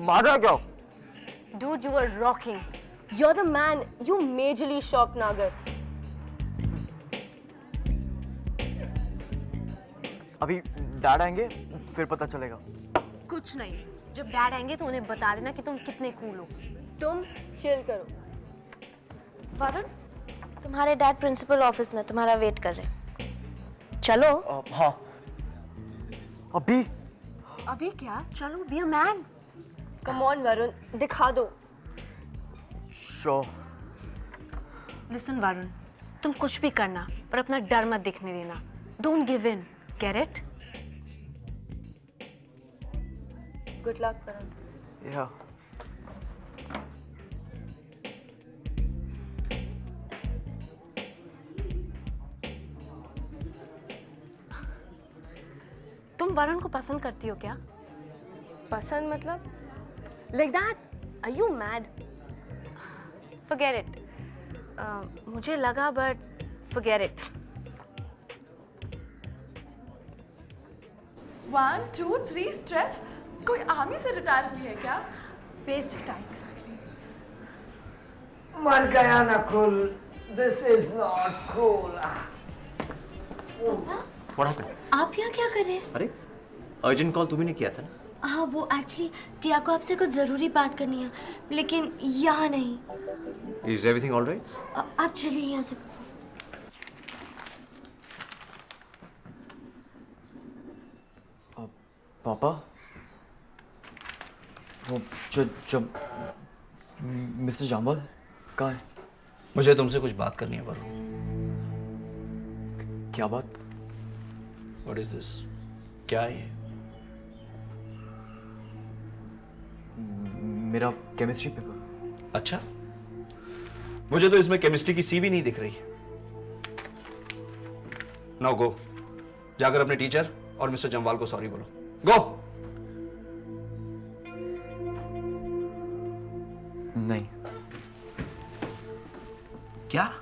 मारा क्या? Dude, you were rocking. You're the man. You majorly shocked Nagar. अभी dad आएंगे फिर पता चलेगा। कुछ नहीं, जब डैड आएंगे तो उन्हें बता देना कि तुम कितने कूल हो। तुम चिल करो। वरुण, तुम्हारे डैड प्रिंसिपल ऑफिस में तुम्हारा वेट कर रहे हैं। चलो। हाँ। अभी? अभी क्या? चलो, be a man. Come on Varun, दिखा दो। Sure. Listen वरुण, तुम कुछ भी करना पर अपना डर मत दिखने देना। Don't give in. Get it? Good luck Varun. Yeah. तुम वरुण को पसंद करती हो क्या? पसंद मतलब? Like that? Are you mad? Forget it. मुझे लगा but forget it. 1, 2, 3 स्ट्रेच। कोई आर्मी से रिटायर हुई है क्या? Waste of time exactly. मर गया Nakul. This is not cool. What happened? आप यहाँ क्या कर रहे हैं? अरे अर्जेंट कॉल तुम्ही ने किया था ना? हाँ, वो एक्चुअली टिया को आपसे कुछ जरूरी बात करनी है, लेकिन यहाँ नहीं। Is everything all right? आप चलिए यहाँ से। पापा, वो जो मिस्टर जामवाल कहाँ है? मुझे तुमसे कुछ बात करनी है वरुण। क्या बात? What is this? क्या है ये? मेरा केमिस्ट्री पेपर। अच्छा, मुझे तो इसमें केमिस्ट्री की सी भी नहीं दिख रही। नाउ गो, जाकर अपने टीचर और मिस्टर जमवाल को सॉरी बोलो। गो। नहीं। क्या?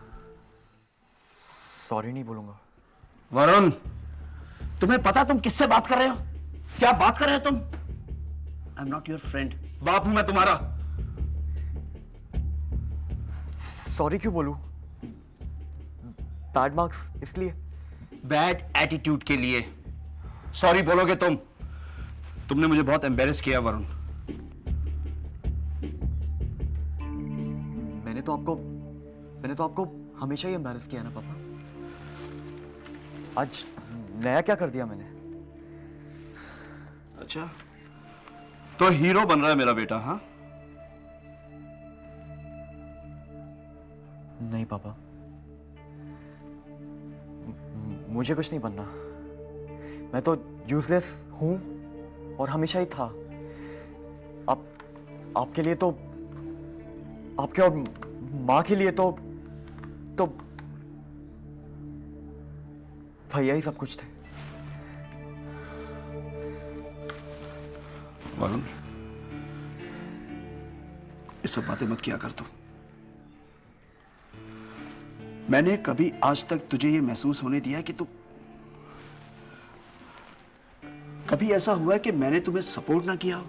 सॉरी नहीं बोलूंगा। वरुण, तुम्हें पता तुम किससे बात कर रहे हो? क्या बात कर रहे हो तुम? I am not your friend. बाप हूं मैं तुम्हारा। सॉरी क्यों बोलूं? बैड मार्क्स इसलिए? बैड एटीट्यूड के लिए सॉरी बोलोगे तुम? तुमने मुझे बहुत एम्बेरस किया वरुण। मैंने तो आपको हमेशा ही एम्बैरेस किया ना पापा। आज नया क्या कर दिया मैंने? अच्छा, तो हीरो बन रहा है मेरा बेटा? हाँ, नहीं पापा, मुझे कुछ नहीं बनना। मैं तो यूजलेस हूं और हमेशा ही था। आपके लिए तो, आपके और माँ के लिए तो भैया ही सब कुछ थे। वरुण, ये सब बातें मत किया कर तू। मैंने कभी आज तक तुझे ये महसूस होने दिया कि तू, कभी ऐसा हुआ है कि मैंने तुम्हें सपोर्ट ना किया हो?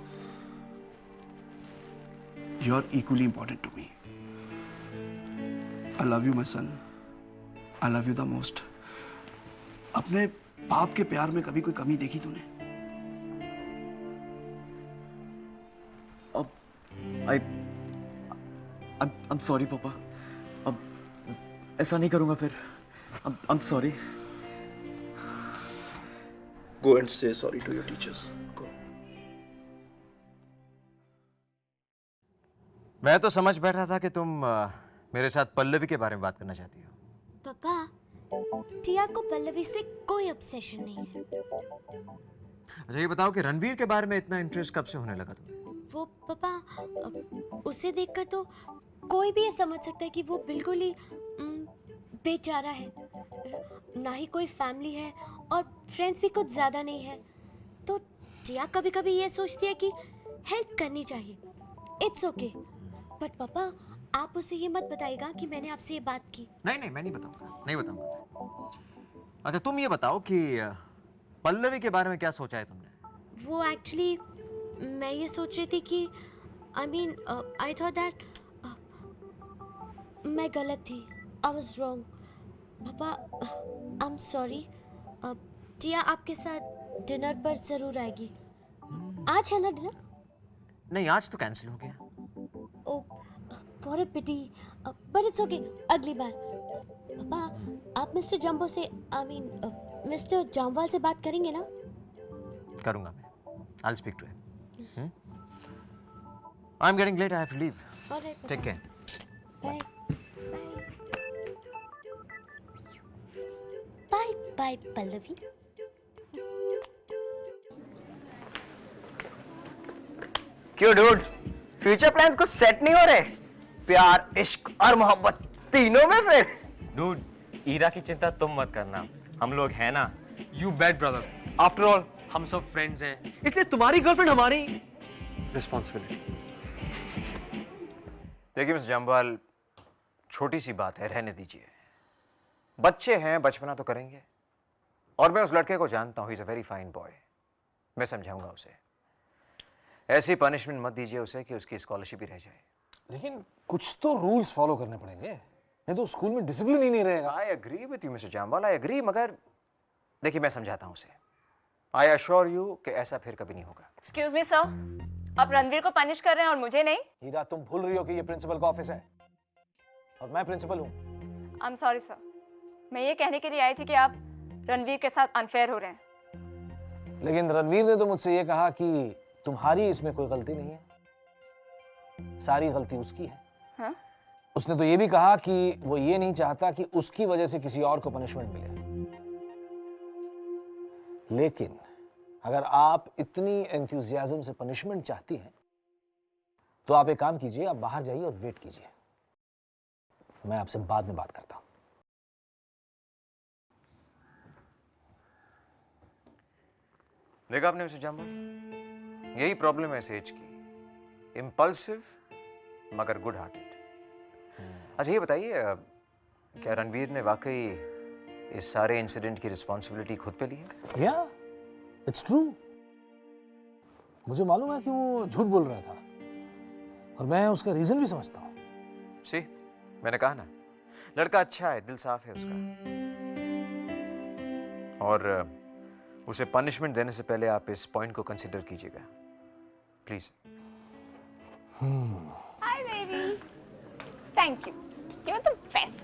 You are equally important to me. I love you my son, I love you the most. अपने बाप के प्यार में कभी कोई कमी देखी तूने? I'm sorry पापा। अब ऐसा नहीं करूंगा फिर। I'm sorry। Go and say sorry to your teachers. Go. मैं तो समझ बैठा था कि तुम मेरे साथ पल्लवी के बारे में बात करना चाहती हो। पापा, टिया को पल्लवी से कोई ऑब्सेशन नहीं है। अच्छा ये बताओ कि रणवीर के बारे में इतना इंटरेस्ट कब से होने लगा तुम्हें? वो पापा, उसे देखकर तो कोई भी ये समझ सकता है कि वो बिल्कुल ही बेचारा है। ना ही कोई फैमिली है और फ्रेंड्स भी कुछ ज़्यादा नहीं है। टिया कभी कभी ये सोचती है कि हेल्प करनी चाहिए। इट्स ओके, बट पापा आप उसे ये मत बताइएगा कि मैंने आपसे ये बात की। नहीं नहीं, मैं नहीं बताऊंगा, नहीं बताऊंगा मैं। अच्छा तुम ये बताओ कि पल्लवी के बारे में क्या सोचा है तुमने? वो एक्चुअली मैं ये सोच रही थी कि आई थॉट दैट मैं गलत थी। I was wrong. पापा आई एम सॉरी। टिया आपके साथ डिनर पर ज़रूर आएगी। आज है ना डिनर? नहीं, आज तो कैंसिल हो गया। Oh what a pity, but it's okay, अगली बार। पापा आप मिस्टर जंबो से मिस्टर जामवाल से बात करेंगे ना? करूंगा मैं। I'll speak to him. I'm getting late. I have to leave. Alright, Take care. Bye. Bye. Bye, Pallavi. क्यों डूड, फ्यूचर प्लान्स को सेट नहीं हो रहे? प्यार, इश्क और मोहब्बत तीनों में फिर? डूड, ईरा की चिंता तुम मत करना, हम लोग हैं ना। You bet brother, after all हम सब फ्रेंड्स हैं, इसलिए तुम्हारी गर्लफ्रेंड हमारी रिस्पॉन्सिबिलिटी। देखिए मिस्टर जम्वाल, छोटी सी बात है, रहने दीजिए। बच्चे हैं, बचपना तो करेंगे। और मैं उस लड़के को जानता हूँ, he is a very fine boy. मैं समझाऊंगा उसे। ऐसी पनिशमेंट मत दीजिए उसे कि उसकी स्कॉलरशिप ही रह जाए। लेकिन कुछ तो रूल्स फॉलो करने पड़ेंगे, नहीं तो स्कूल में डिसिप्लिन ही नहीं रहेगा। I agree with you mister Jamwal, I agree, मगर देखिए मैं समझाता हूँ उसे। आई अश्योर यू कि ऐसा फिर कभी नहीं होगा। एक्सक्यूज मी सर, आप रणवीर को पनिश कर रहे हैं और मुझे नहीं? हीरा, तुम भूल रही हो कि ये प्रिंसिपल का ऑफिस है और मैं प्रिंसिपल हूँ। आई एम सॉरी सर, मैं ये कहने के लिए आई थी कि आप रणवीर के साथ अनफेयर हो रहे हैं। लेकिन रणवीर ने तो मुझसे ये कहा कि तुम्हारी इसमें कोई गलती नहीं है, सारी गलती उसकी है। हाँ? उसने तो ये भी कहा कि वो ये नहीं चाहता कि उसकी वजह से किसी और को पनिशमेंट मिले। लेकिन अगर आप इतनी एंथुसियाज्म से पनिशमेंट चाहती हैं तो आप एक काम कीजिए, आप बाहर जाइए और वेट कीजिए। मैं आपसे बाद में बात करता हूं। देखा आपने मिस्टर जम्वाल, यही प्रॉब्लम है इस एज की, इम्पल्सिव मगर गुड हार्टेड। अच्छा ये बताइए, क्या रणवीर ने वाकई इस सारे इंसिडेंट की रिस्पॉन्सिबिलिटी खुद पे ली है? या इट्स ट्रू। मुझे मालूम है कि वो झूठ बोल रहा था और मैं उसका रीजन भी समझता हूँ। सी, मैंने कहा ना, लड़का अच्छा है, दिल साफ है उसका। और उसे पनिशमेंट देने से पहले आप इस पॉइंट को कंसिडर कीजिएगा please. Hi baby, thank you, you are the best.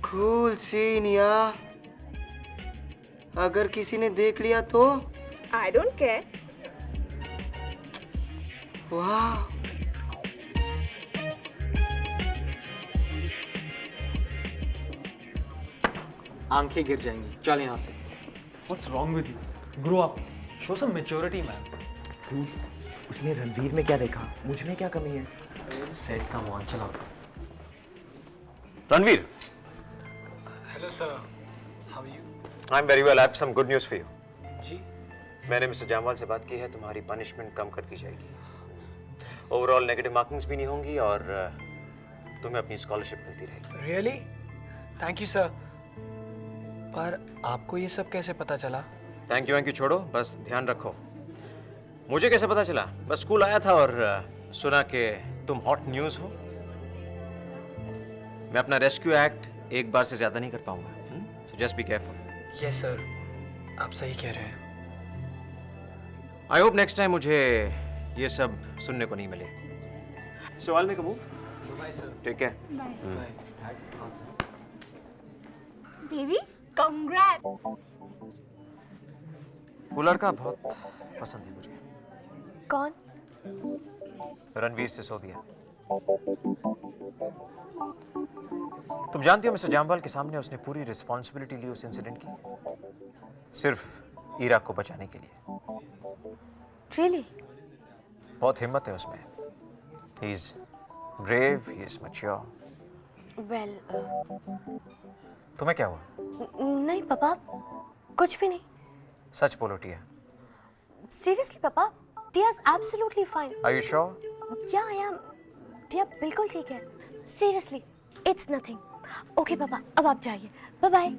Cool scene यार, अगर किसी ने देख लिया तो? I don't care. वाह, आंखें गिर जाएंगी, चल यहाँ से। What's wrong with you? Grow up, show some maturity man. उसने रणवीर में क्या देखा, मुझ में क्या कमी है? Said come on, चलो। Ranveer, Hello sir, how are you? I am very well, I have some good news for you. जी? मैंने मिस्टर जामवाल से बात की है, तुम्हारी पनिशमेंट कम कर दी जाएगी। ओवरऑल नेगेटिव मार्किंग्स भी नहीं होंगी और तुम्हें अपनी स्कॉलरशिप मिलती रहेगी। Really? Thank you sir. पर आपको ये सब कैसे पता चला? थैंक यू छोड़ो, बस ध्यान रखो। मुझे कैसे पता चला? बस स्कूल आया था और सुना कि तुम हॉट न्यूज़ हो। मैं अपना रेस्क्यू एक्ट एक बार से ज़्यादा नहीं कर पाऊंगा, so just be careful. Yes sir, आप सही कह रहे हैं। आई होप नेक्स्ट टाइम मुझे ये सब सुनने को नहीं मिले। So I will make a move. Bye sir. Take care. Bye. Baby congrat. वो लड़का बहुत पसंद है मुझे। कौन? रणवीर सिसोदिया। तुम जानती हो मिस्टर जामवाल के सामने उसने पूरी रिस्पॉन्सिबिलिटी ली उस इंसिडेंट की, सिर्फ ईरा को बचाने के लिए। Really? बहुत हिम्मत है उसमें। He is brave, he is mature. Well, तुम्हें क्या हुआ? नहीं पापा, कुछ भी नहीं। सच बोलो टिया। Seriously पापा, Diya's absolutely fine. Are you sure? Yeah, I am. Diya बिल्कुल ठीक है. Seriously, it's nothing. Okay, पापा, अब आप जाइए. Bye bye.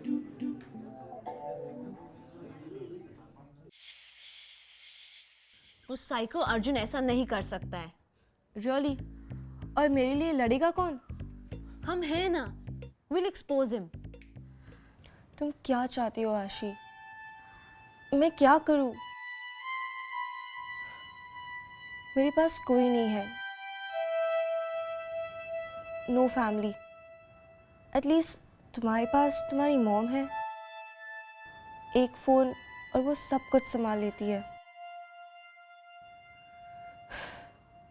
उस साइको अर्जुन ऐसा नहीं कर सकता है. Really? और मेरे लिए लड़ेगा कौन? हम हैं ना. We'll expose him. तुम क्या चाहती हो आशी? मैं क्या करूं? मेरे पास कोई नहीं है. No family. एटलीस्ट तुम्हारे पास तुम्हारी मॉम है. एक फोन और वो सब कुछ संभाल लेती है.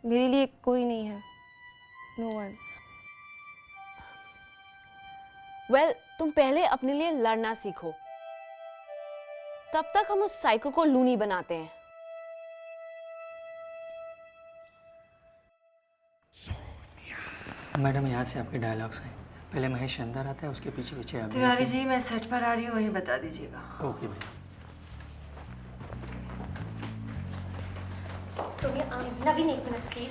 मेरे लिए कोई नहीं है. No one. वेल, तुम पहले अपने लिए लड़ना सीखो. तब तक हम उस साइको को लूनी बनाते हैं. मैडम यहाँ से आपके डायलॉग्स हैं. पहले महेश अंदर आता है, उसके पीछे पीछे आप. तिवारी जी, मैं सेट पर आ रही हूँ, वहीं बता दीजिएगा. Okay madam. सोनिया, नवीन एक minute please.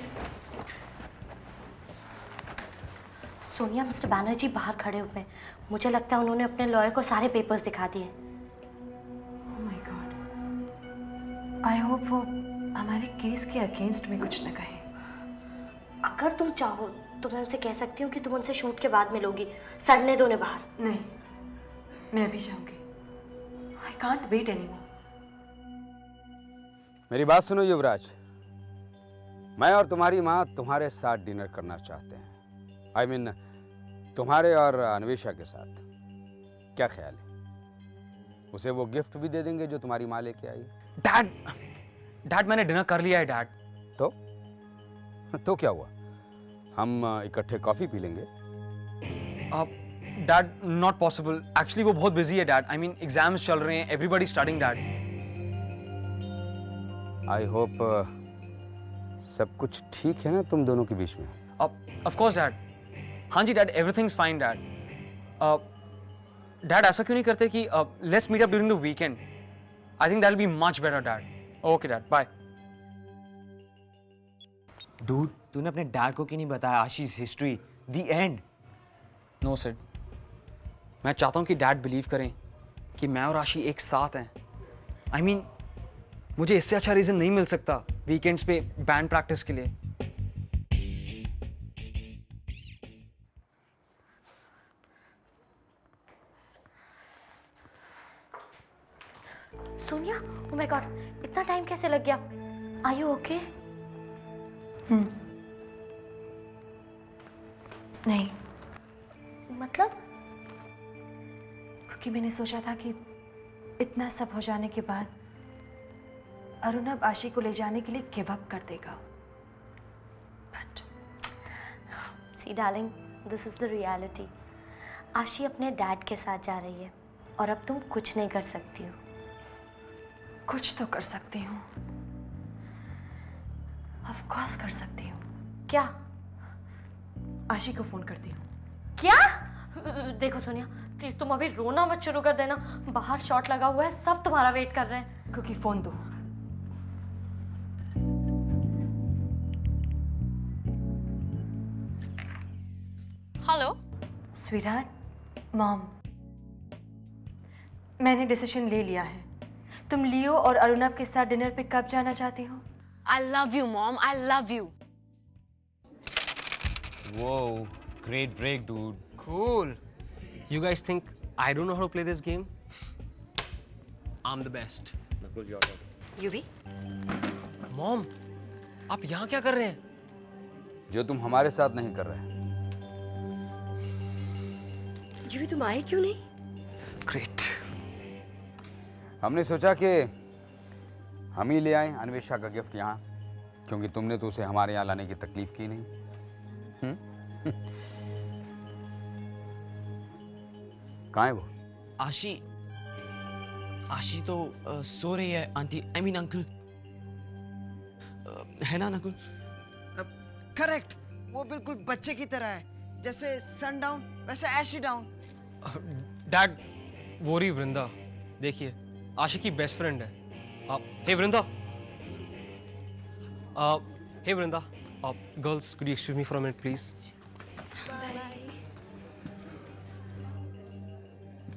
Sonia, mister Banerjee बाहर खड़े हुए हैं. मुझे लगता है उन्होंने अपने लॉयर को सारे पेपर्स दिखा दिए. ओह माय गॉड. आई होप वो हमारे केस के अगेंस्ट में कुछ न कहे. अगर तुम चाहो तो मैं उनसे कह सकती हूँ कि तुम उनसे शूट के बाद मिलोगी. सड़ने दो उन्हें बाहर. नहीं, मैं भी जाऊंगी. I can't wait anymore. मेरी बात सुनो युवराज. मैं और तुम्हारी माँ तुम्हारे साथ डिनर करना चाहते हैं. I mean, तुम्हारे और अन्वेषा के साथ. क्या ख्याल है? उसे वो गिफ्ट भी दे देंगे जो तुम्हारी माँ लेके आई. डैड मैंने डिनर कर लिया है डैड. तो क्या हुआ? हम इकट्ठे कॉफी पी लेंगे. Dad not possible. एक्चुअली वो बहुत बिजी है डैड. आई मीन एग्जाम्स चल रहे हैं. Everybody studying dad. I hope सब कुछ ठीक है ना तुम दोनों के बीच में. Of course dad. हाँ जी dad, everything's fine dad. Dad ऐसा क्यों नहीं करते कि let's meet up during the weekend. I think that will be much better dad. Okay dad, bye. Dude, तूने अपने डैड को क्यों नहीं बताया Ashish history, the end? No Sid. मैं चाहता हूँ कि डैड बिलीव करें कि मैं और आशी एक साथ हैं. आई मीन मुझे इससे अच्छा रीज़न नहीं मिल सकता वीकेंड्स पे बैंड प्रैक्टिस के लिए. सोनिया, ओह माय गॉड, इतना टाइम कैसे लग गया? Are you okay? नहीं. मतलब? क्योंकि मैंने सोचा था कि इतना सब हो जाने के बाद अरुणव आशी को ले जाने के लिए गिव अप कर देगा. But see darling, this is the reality. Ashi अपने डैड के साथ जा रही है और अब तुम कुछ नहीं कर सकती हो. कुछ तो कर सकती हूँ. ऑफ कोर्स कर सकती हूँ. क्या? आशी को फोन करती हूँ. क्या? देखो सोनिया, प्लीज तुम अभी रोना मत शुरू कर देना. बाहर शॉट लगा हुआ है, सब तुम्हारा वेट कर रहे हैं. क्योंकि फोन दो. हेलो स्वीटहार्ट, मॉम, मैंने डिसीजन ले लिया है. तुम लियो और अरुणव के साथ डिनर पे कब जाना चाहती हो? I love you, Mom. I love you. Whoa, great break, dude. Cool. You guys think I don't know how to play this game? I'm the best. Nakul, your turn. You भी? Mom, आप यहाँ क्या कर रहे हैं? जो तुम हमारे साथ नहीं कर रहे. ये भी तुम आए क्यों नहीं? Great. हमने सोचा कि हम ही ले आए अन्वेषा का गिफ्ट यहाँ, क्योंकि तुमने तो उसे हमारे यहाँ लाने की तकलीफ की नहीं. कहाँ है वो? आशी तो सो रही है आंटी. I mean uncle. है ना नकुल? करेक्ट. वो बिल्कुल बच्चे की तरह है. जैसे सन डाउन वैसे एशी डाउन. डैड, वो रही वृंदा. देखिए, आशी की बेस्ट फ्रेंड है. हे वृंदा. Hey Vrinda, girls, could you excuse me for a minute, please?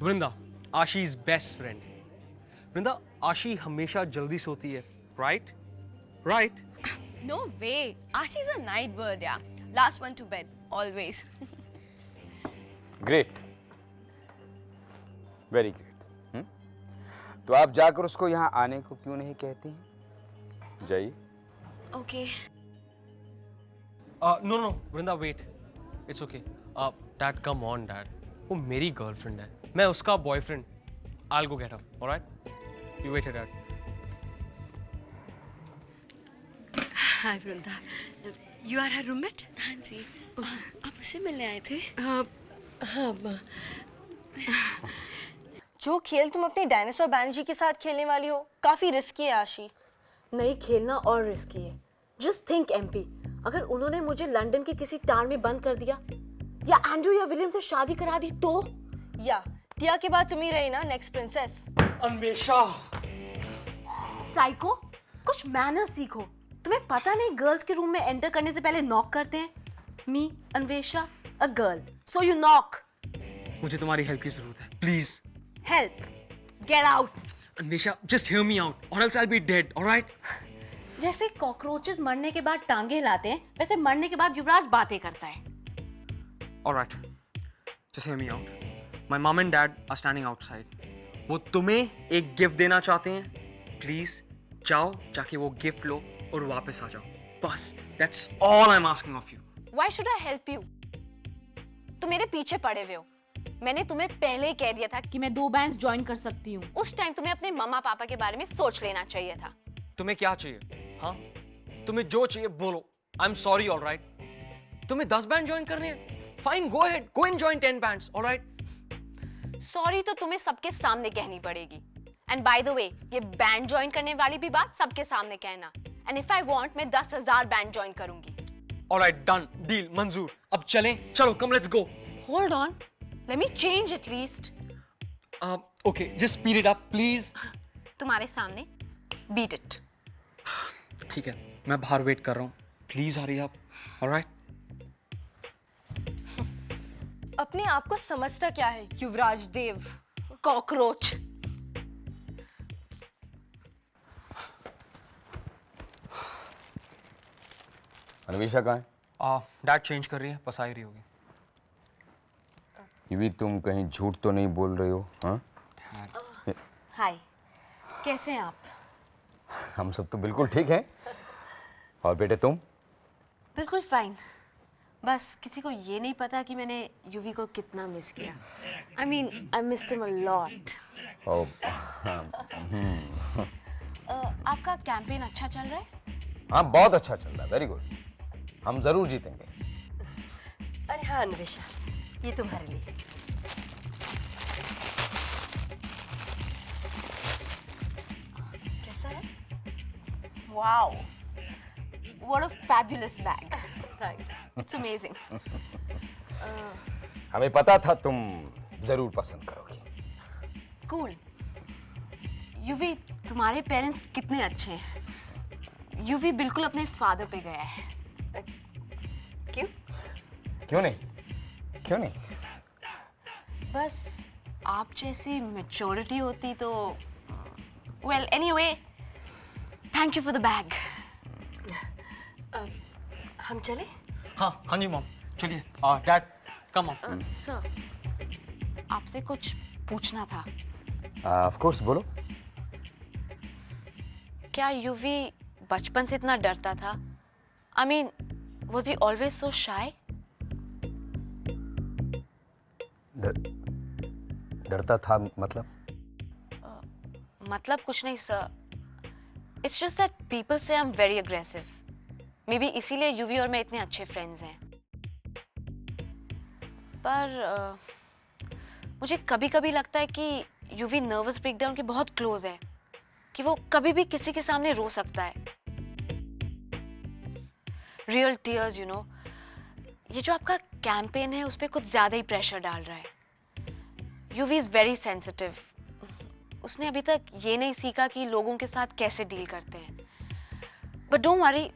Vrinda, Ashi's best friend. Vrinda, Ashi हमेशा जल्दी सोती है, right? Right? No way. Ashi's a night bird, yeah. Last one to bed, always. Great, very great. तो आप जाकर उसको यहाँ आने को क्यों नहीं कहती हैं? जाइए। Okay. No, Vrinda, wait. It's okay. Dad, come on, Dad. वो मेरी गर्लफ्रेंड है, मैं उसका boyfriend. I'll go get her, all right? You wait here, Dad. Hi, Vrinda. You are her roommate? हाँ जी। आप उससे मिलने आए थे? हाँ। जो खेल तुम अपने डायनासोर बैनर्जी के साथ खेलने वाली हो, काफी रिस्की है आशी। नहीं खेलना और रिस्की है। जस्ट थिंक एमपी, अगर उन्होंने मुझे लंदन के किसी टार में बंद कर दिया या एंड्रू या विलियम से शादी करा दी तो? या टिया के बाद तुम ही रही ना नेक्स्ट प्रिंसेस। अन्वेषा। साइको, कुछ मैनर्स सीखो। तुम्हें पता नहीं गर्ल्स के रूम में एंटर करने से पहले नॉक करते हैं? Me Anvesha, a girl, so you knock. मुझे तुम्हारी हेल्प की जरूरत है, please. Help? Get out. Anvesha, just hear me out, or else I'll be dead, all right? जैसे कॉकरोचेस मरने के बाद टांगे लाते हैं, वैसे मरने के बाद युवराज बातें करता है। All right, just hear me out. My mom and dad are standing outside. वो तुम्हें एक गिफ्ट देना चाहते हैं। प्लीज जाओ, जाके वो गिफ्ट लो और वापस आ जाओ। बस, that's all I'm asking of you. Why should I help you? तुम मेरे पीछे पड़े हुए हो। मैंने तुम्हें पहले ही कह दिया था कि मैं 2 बैंड्स ज्वाइन कर सकती हूँ। उस टाइम तुम्हें अपने मम्मा पापा के बारे में सोच लेना चाहिए था। तुम्हें क्या चाहिए? हाँ? तुम्हें जो चाहिए बोलो। I'm sorry, all right? तुम्हें 10 बैंड ज्वाइन करने हैं? Fine, go ahead, go and join 10 bands, all right? Sorry तो तुम्हें सबके सामने कहनी पड़ेगी। एंड बाय द वे, ये बैंड ज्वाइन करने वाली भी बात सबके सामने कहना। एंड इफ आई वांट, मैं 10,000 बैंड ज्वाइन करूंगी। Alright, done, deal, मंजूर। अब चलें? चलो, come let's go. Hold on, let me change at least. Okay, just speed it up, please. तुम्हारे सामने, beat it. ठीक है, मैं बाहर वेट कर रहा हूँ। Please hurry up, alright? अपने आप को समझता क्या है युवराज देव, कॉकरोच। अन्वेषा कहाँ है? डैड चेंज कर रही है, बस आ ही रही होगी। ये भी तुम कहीं झूठ तो नहीं बोल रहे हो? हाँ? हाय, कैसे हैं आप? हम सब तो बिल्कुल ठीक हैं। और बेटे तुम? बिल्कुल फाइन। बस किसी को ये नहीं पता कि मैंने यूवी को कितना मिस किया। I mean, I missed him a lot. आपका कैंपेन अच्छा चल रहा है? हाँ, बहुत अच्छा चल रहा है। Very good. हम जरूर जीतेंगे। अरे हाँ अन्वेषा, ये तुम्हारे लिए। कैसा है? Wow, what a fabulous bag. Thanks. It's amazing. हमें पता था तुम जरूर पसंद करोगी। Cool. यूवी, तुम्हारे पेरेंट्स कितने अच्छे हैं। यूवी बिल्कुल अपने फादर पे गया है। क्यों? क्यों नहीं? क्यों नहीं? बस आप जैसी मैच्योरिटी होती तो। Well, anyway, thank you for the bag. हम चले? हाँ जी मॉम, चलिए। Dad, come on. सर, आपसे कुछ पूछना था। ऑफ कोर्स, बोलो। क्या यूवी बचपन से इतना डरता था? I mean, was he always so shy? डरता था मतलब? मतलब कुछ नहीं sir. It's just that people say I'm very aggressive. Maybe इसीलिए यूवी और मैं इतने अच्छे फ्रेंड्स हैं। पर मुझे कभी-कभी लगता है कि यूवी नर्वस ब्रेकडाउन के बहुत क्लोज है, कि वो कभी भी किसी के सामने रो सकता है। Real tears, you know. ये जो आपका कैंपेन है उस पर कुछ ज्यादा ही प्रेशर डाल रहा है। UV is very sensitive. उसने अभी तक ये नहीं सीखा कि लोगों के साथ कैसे डील करते हैं। But don't worry,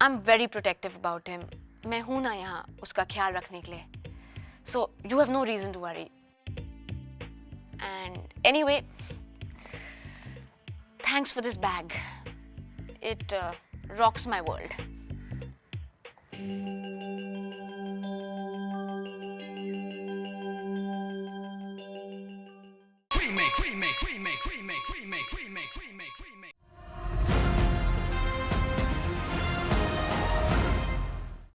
I am very protective about him. मैं हूं ना यहाँ उसका ख्याल रखने के लिए. So you have no reason to worry. And anyway, thanks for this bag. It rocks my world. Remake, remake, remake, remake, remake, remake, remake, remake.